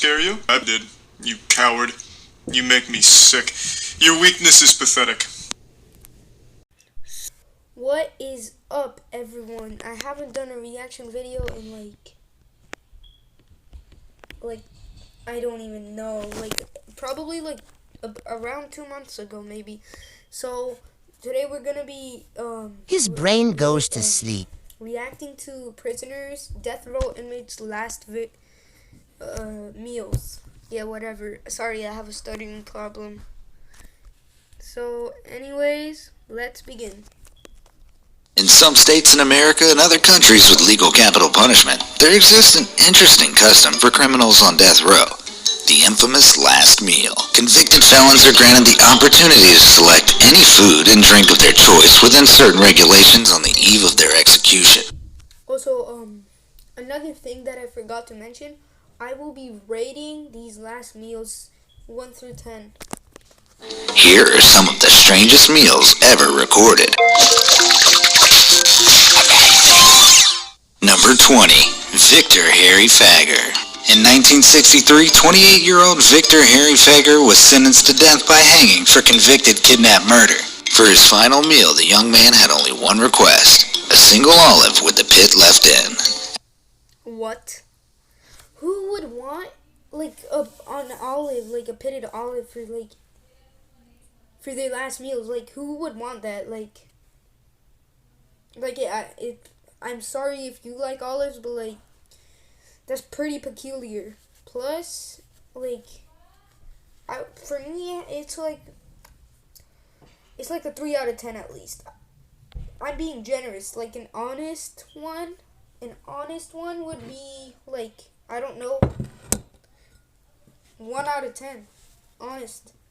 scare you? I did. You coward. You make me sick. Your weakness is pathetic. What is up, everyone? I haven't done a reaction video in like I don't even know, probably around 2 months ago maybe. So today we're gonna be His brain goes to sleep. reacting to prisoners, death row inmates' last meals. Yeah, whatever. Sorry, I have a stuttering problem. So anyways, let's begin. In some states in America and other countries with legal capital punishment, there exists an interesting custom for criminals on death row. The infamous last meal. Convicted felons are granted the opportunity to select any food and drink of their choice within certain regulations on the eve of their execution. Also, another thing that I forgot to mention, I will be rating these last meals 1 through 10. Here are some of the strangest meals ever recorded. Number 20. Victor Harry Fagger. In 1963, 28-year-old Victor Harry Fagger was sentenced to death by hanging for convicted kidnap murder. For his final meal, the young man had only one request: a single olive with the pit left in. What? Who would want an olive, a pitted olive for their last meals? Who would want that? I'm sorry if you like olives, but that's pretty peculiar. Plus, for me, it's a 3 out of 10 at least. I'm being generous. An honest one would be I don't know, 1 out of 10.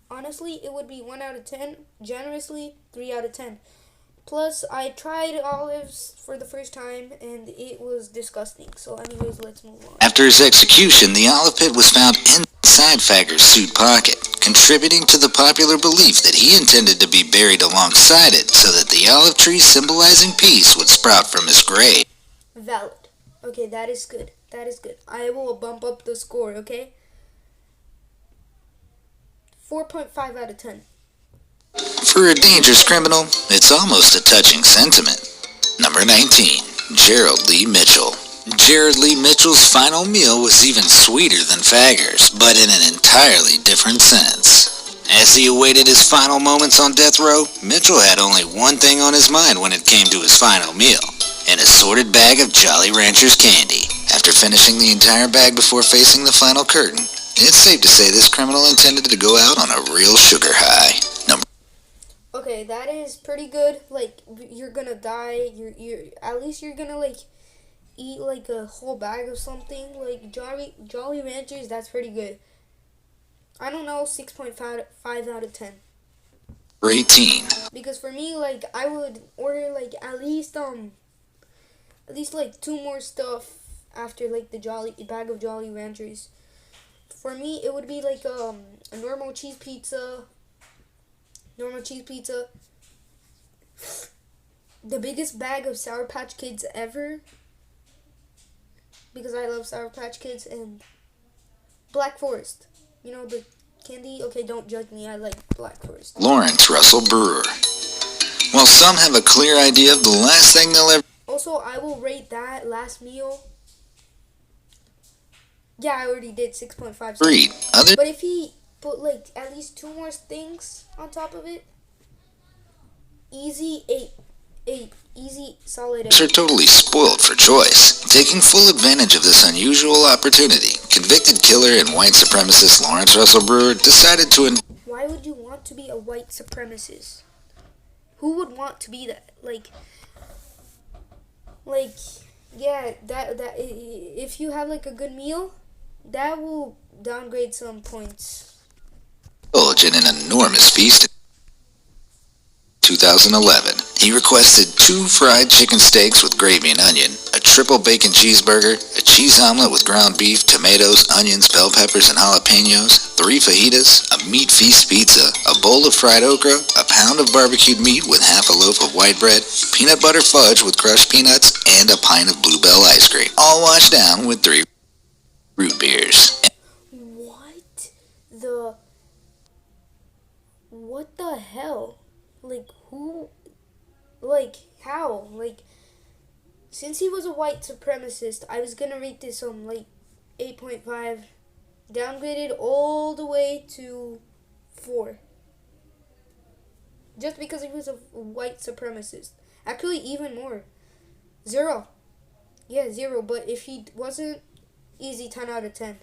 Honestly, it would be 1 out of 10. Generously, 3 out of 10. Plus, I tried olives for the first time, and it was disgusting. So anyways, let's move on. After his execution, the olive pit was found inside Fagger's suit pocket, contributing to the popular belief that he intended to be buried alongside it so that the olive tree symbolizing peace would sprout from his grave. Valid. Okay, that is good. That is good. I will bump up the score, okay? 4.5 out of 10. For a dangerous criminal, it's almost a touching sentiment. Number 19. Gerald Lee Mitchell. Gerald Lee Mitchell's final meal was even sweeter than Fagger's, but in an entirely different sense. As he awaited his final moments on death row, Mitchell had only one thing on his mind when it came to his final meal: an assorted bag of Jolly Ranchers candy. After finishing the entire bag before facing the final curtain, it's safe to say this criminal intended to go out on a real sugar high. Okay, that is pretty good. You're gonna die. At least you're gonna eat a whole bag of something. Jolly Ranchers. That's pretty good. I don't know, 6.5 out of 10. 18. Because for me, I would order at least 2 more stuff after the bag of Jolly Ranchers. For me, it would be a normal cheese pizza. The biggest bag of Sour Patch Kids ever, because I love Sour Patch Kids, and Black Forest. You know, the candy? Okay, don't judge me, I like Black Forest. Lawrence Russell Brewer. While some have a clear idea of the last thing they'll ever... Also, I will rate that last meal. Yeah, I already did 6.5. But if he put at least 2 more things on top of it, easy 8, easy solid 8. Are totally spoiled for choice. Taking full advantage of this unusual opportunity, convicted killer and white supremacist Lawrence Russell Brewer decided to... Why would you want to be a white supremacist? Who would want to be that? Yeah, that if you have a good meal, that will downgrade some points. In an enormous feast in 2011. He requested 2 fried chicken steaks with gravy and onion, a triple bacon cheeseburger, a cheese omelet with ground beef, tomatoes, onions, bell peppers, and jalapenos, 3 fajitas, a meat feast pizza, a bowl of fried okra, a pound of barbecued meat with half a loaf of white bread, peanut butter fudge with crushed peanuts, and a pint of Bluebell ice cream, all washed down with 3 root beers. What the hell? Like, who? Like, how? Like, since he was a white supremacist, I was gonna rate this like 8.5, downgraded all the way to 4. Just because he was a white supremacist. Actually, even more. 0. Yeah, 0. But if he wasn't, easy 10 out of 10.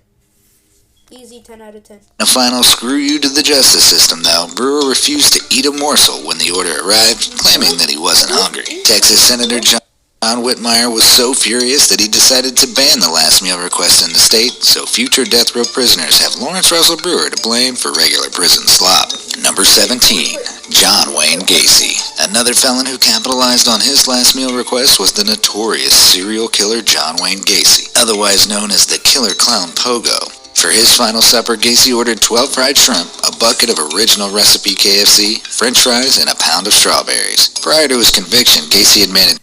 Easy 10 out of 10. A final screw you to the justice system, though. Brewer refused to eat a morsel when the order arrived, claiming that he wasn't hungry. Texas Senator John Whitmire was so furious that he decided to ban the last meal request in the state, so future death row prisoners have Lawrence Russell Brewer to blame for regular prison slop. Number 17. John Wayne Gacy. Another felon who capitalized on his last meal request was the notorious serial killer John Wayne Gacy, otherwise known as the Killer Clown Pogo. For his final supper, Gacy ordered 12 fried shrimp, a bucket of original recipe KFC, french fries, and a pound of strawberries. Prior to his conviction, Gacy admitted,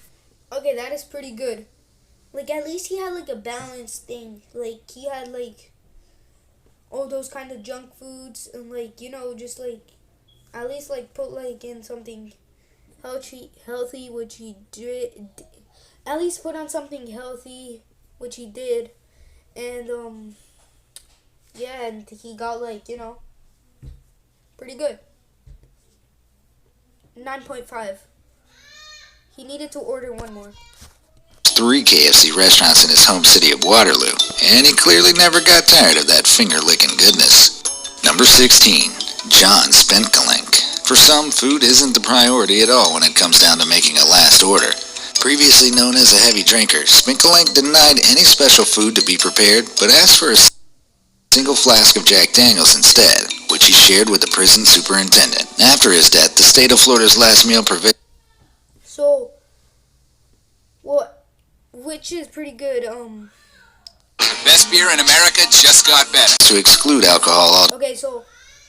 Okay, that is pretty good. Like, at least he had, like, a balanced thing. Like, he had, like, all those kind of junk foods and, like, you know, just, like, at least, like, put, like, in something healthy, which he did. At least put on something healthy, which he did. And, yeah, and he got, like, you know, pretty good. 9.5. He needed to order one more. 3 KFC restaurants in his home city of Waterloo, and he clearly never got tired of that finger-licking goodness. Number 16. John Spinkalink. For some, food isn't the priority at all when it comes down to making a last order. Previously known as a heavy drinker, Spinkalink denied any special food to be prepared, but asked for a single flask of Jack Daniels instead, which he shared with the prison superintendent. After his death, the state of Florida's last meal provision So, what? Which is pretty good. Best beer in America just got better. to exclude alcohol Okay, so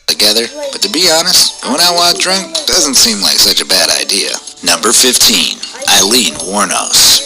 altogether, but to be honest, going out while drunk doesn't seem like such a bad idea. Number 15. Eileen Warnos.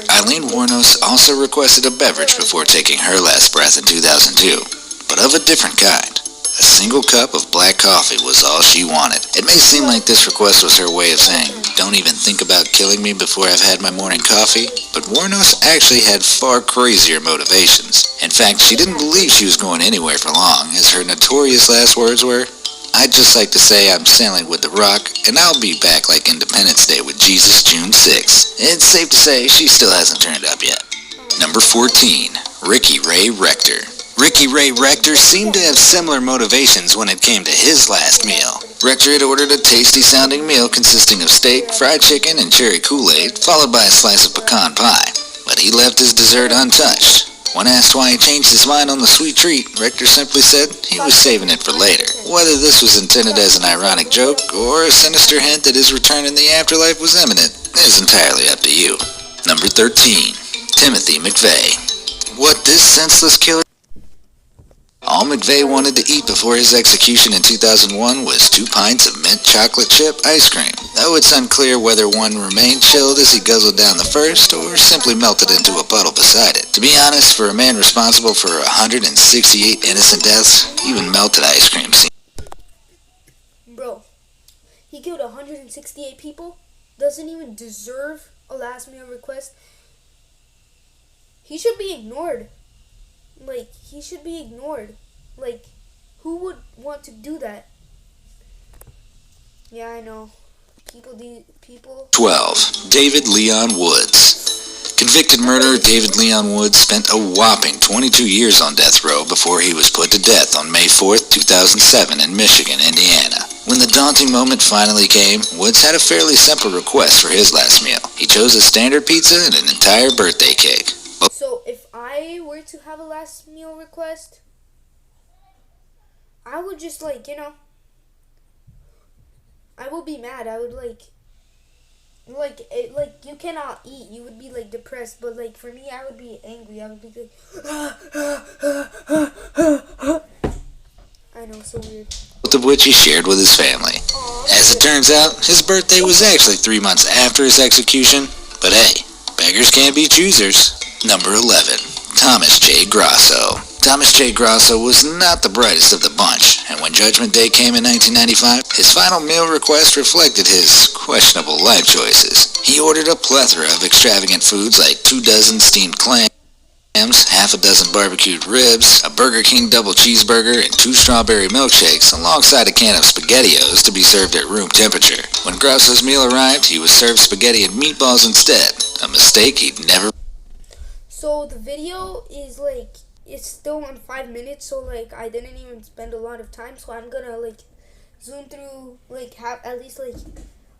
Eileen Warnos also requested a beverage before taking her last breath in 2002, but of a different kind. A single cup of black coffee was all she wanted. It may seem like this request was her way of saying, don't even think about killing me before I've had my morning coffee, but Warnos actually had far crazier motivations. In fact, she didn't believe she was going anywhere for long, as her notorious last words were, I'd just like to say I'm sailing with the Rock, and I'll be back like Independence Day with Jesus June 6th. It's safe to say she still hasn't turned up yet. Number 14. Ricky Ray Rector. Ricky Ray Rector seemed to have similar motivations when it came to his last meal. Rector had ordered a tasty-sounding meal consisting of steak, fried chicken, and cherry Kool-Aid, followed by a slice of pecan pie. But he left his dessert untouched. When asked why he changed his mind on the sweet treat, Rector simply said he was saving it for later. Whether this was intended as an ironic joke or a sinister hint that his return in the afterlife was imminent is entirely up to you. Number 13. Timothy McVeigh. What this senseless killer all McVeigh wanted to eat before his execution in 2001 was 2 pints of mint chocolate chip ice cream, though it's unclear whether one remained chilled as he guzzled down the first or simply melted into a puddle beside it. To be honest, for a man responsible for 168 innocent deaths, even melted ice cream seems... Bro, he killed 168 people? Doesn't even deserve a last meal request? He should be ignored. Like, he should be ignored. Like, who would want to do that? Yeah, I know. People... 12. David Leon Woods. Convicted murderer David Leon Woods spent a whopping 22 years on death row before he was put to death on May 4th, 2007 in Michigan, Indiana. When the daunting moment finally came, Woods had a fairly simple request for his last meal. He chose a standard pizza and an entire birthday cake. So, if I were to have a last meal request, I would just, like, you know, I would be mad. I would, like, you cannot eat. You would be, like, depressed. But, like, for me, I would be angry. I would be like, I know, so weird. Both of which he shared with his family. As it turns out, his birthday was actually 3 months after his execution. But hey, beggars can't be choosers. Number 11. Thomas J. Grasso. Thomas J. Grosso was not the brightest of the bunch, and when Judgment Day came in 1995, his final meal request reflected his questionable life choices. He ordered a plethora of extravagant foods like 24 steamed clams, half a dozen barbecued ribs, a Burger King double cheeseburger, and 2 strawberry milkshakes, alongside a can of SpaghettiOs to be served at room temperature. When Grosso's meal arrived, he was served spaghetti and meatballs instead, a mistake he'd never... So the video is like, it's still on 5 minutes, so like I didn't even spend a lot of time, so I'm gonna like zoom through, like have at least like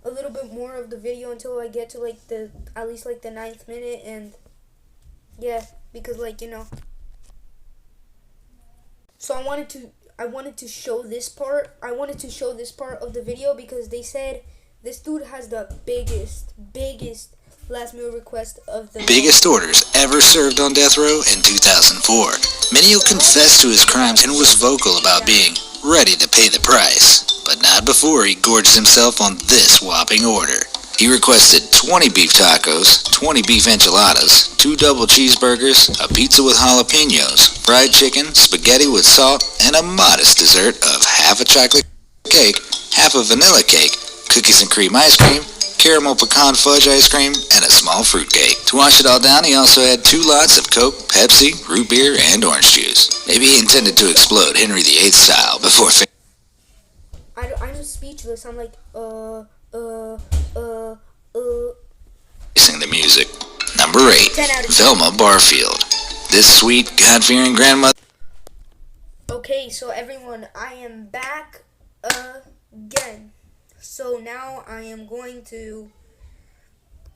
a little bit more of the video until I get to like the, at least like the 9th minute, and yeah, because like, you know. So I wanted to show this part. I wanted to show this part of the video because they said this dude has the biggest last meal request of the biggest orders ever served on death row in 2004. Mineo confessed to his crimes and was vocal about being ready to pay the price, but not before he gorged himself on this whopping order. He requested 20 beef tacos, 20 beef enchiladas, 2 double cheeseburgers, a pizza with jalapenos, fried chicken, spaghetti with salt, and a modest dessert of half a chocolate cake, half a vanilla cake, cookies and cream ice cream, caramel pecan fudge ice cream, and a small fruit cake. To wash it all down, he also had 2 lots of Coke, Pepsi, root beer, and orange juice. Maybe he intended to explode Henry VIII style before I'm speechless. I'm like, facing the music. Number 8, 10 out of 10. Velma Barfield. This sweet, God-fearing grandmother... Okay, so everyone, I am back again. So now I am going to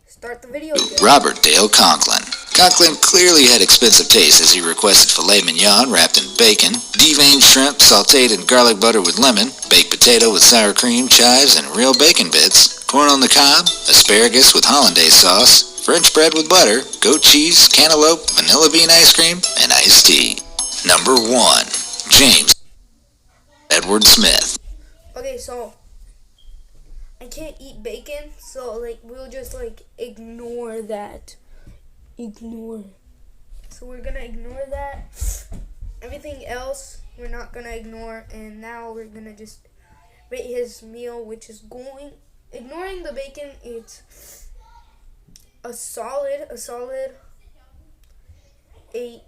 start the video again. Robert Dale Conklin. Conklin clearly had expensive taste as he requested filet mignon wrapped in bacon, deveined shrimp sauteed in garlic butter with lemon, baked potato with sour cream, chives, and real bacon bits, corn on the cob, asparagus with hollandaise sauce, French bread with butter, goat cheese, cantaloupe, vanilla bean ice cream, and iced tea. Number 1. James Edward Smith. Okay, so I can't eat bacon, so like we'll just like ignore that. So we're gonna ignore that. Everything else we're not gonna ignore, and now we're gonna just rate his meal, which is going, ignoring the bacon, it's a solid 8,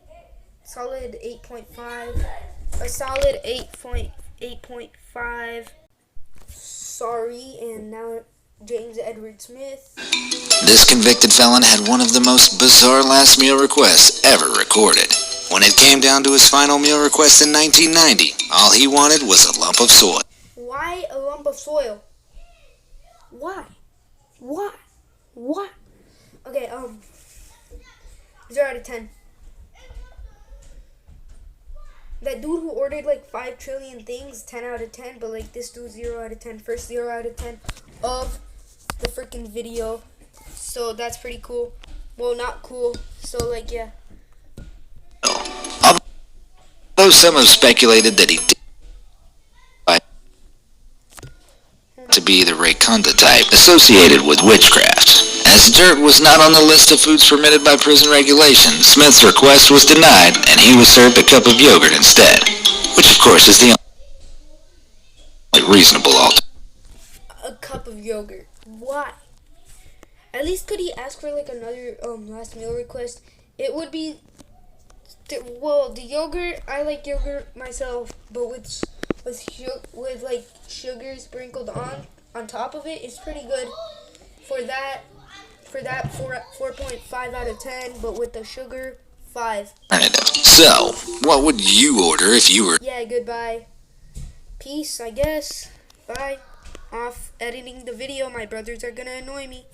solid 8.5, a solid 8.5. Sorry, and now James Edward Smith. This convicted felon had one of the most bizarre last meal requests ever recorded. When it came down to his final meal request in 1990, all he wanted was a lump of soil. Why a lump of soil? Why? Okay, 0 out of 10. That dude who ordered like 5 trillion things, 10 out of 10, but like this dude 0 out of 10, first 0 out of 10 of the freaking video. So that's pretty cool. Well, not cool. So like, yeah. Although some have speculated that he did to be the Rayconda type associated with witchcraft. As dirt was not on the list of foods permitted by prison regulations, Smith's request was denied and he was served a cup of yogurt instead, which of course is the only reasonable alternative. A cup of yogurt. Why? At least could he ask for like another last meal request? It would be, well, the yogurt, I like yogurt myself, but with like sugar sprinkled on top of it, it's pretty good. For that 4.5 out of 10, but with the sugar, 5. So, what would you order if you were... Yeah, goodbye. Peace, I guess. Bye. Off editing the video. My brothers are gonna annoy me.